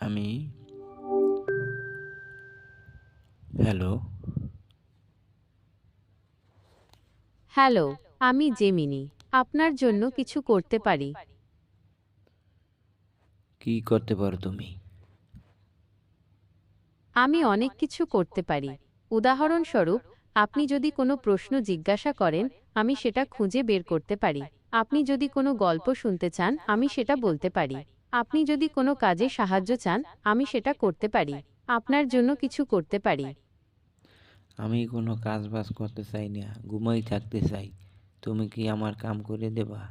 আমি hello, hello, আমি Gemini. আপনার জন্য কিছু করতে পারি। কি করতে পারো তুমি? আমি অনেক কিছু করতে পারি। উদাহরণস্বরূপ, আপনি যদি কোনো প্রশ্ন জিজ্ঞাসা করেন, আমি সেটা খুঁজে বের করতে পারি। আপনি যদি কোনো গল্প শুনতে চান, আমি সেটা বলতে পারি। আপনি যদি কোনো কাজে সাহায্য চান, আমি সেটা করতে পারি। আপনার জন্য কিছু করতে পারি। আমি কোনো কাজ-বাজ করতে চাই না, ঘুমাই থাকতে চাই। তুমি কি আমার কাম করে দেবা?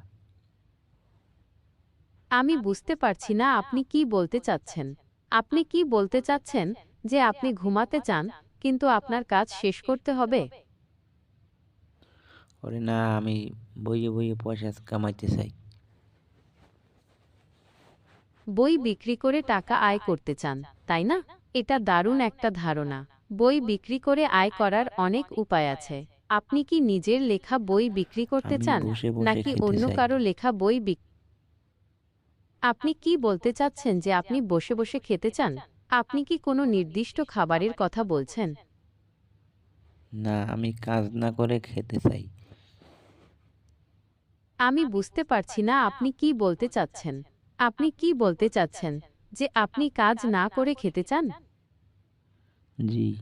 আমি বুঝতে পারছি না আপনি কি বলতে চাচ্ছেন। আপনি কি বলতে চাচ্ছেন যে আপনি ঘুমাতে চান, কিন্তু আপনার কাজ শেষ করতে হবে? ওরে না, আমি বইয়ে, বইয়ে পয়সা কামাইতে চাই। বই বিক্রি করে টাকা আয় করতে চান, তাই না? এটা দারুণ একটা ধারণা। বই বিক্রি করে আয় করার অনেক উপায় আছে। আপনি কি নিজের লেখা বই বিক্রি করতে আমি চান, বসে, বসে নাকি খেতে অন্য চাই। কারো লেখা বই আপনি কি বলতে চাচ্ছেন যে আপনি বসে বসে খেতে চান? আপনি কি কোনো নির্দিষ্ট খাবারের কথা বলছেন? না, আমি কাজ না করে খেতে চাই। আমি বুঝতে পারছি না আপনি কি বলতে চাচ্ছেন। আপনি কি বলতে চাচ্ছেন যে আপনি কাজ না করে খেতে চান? জি।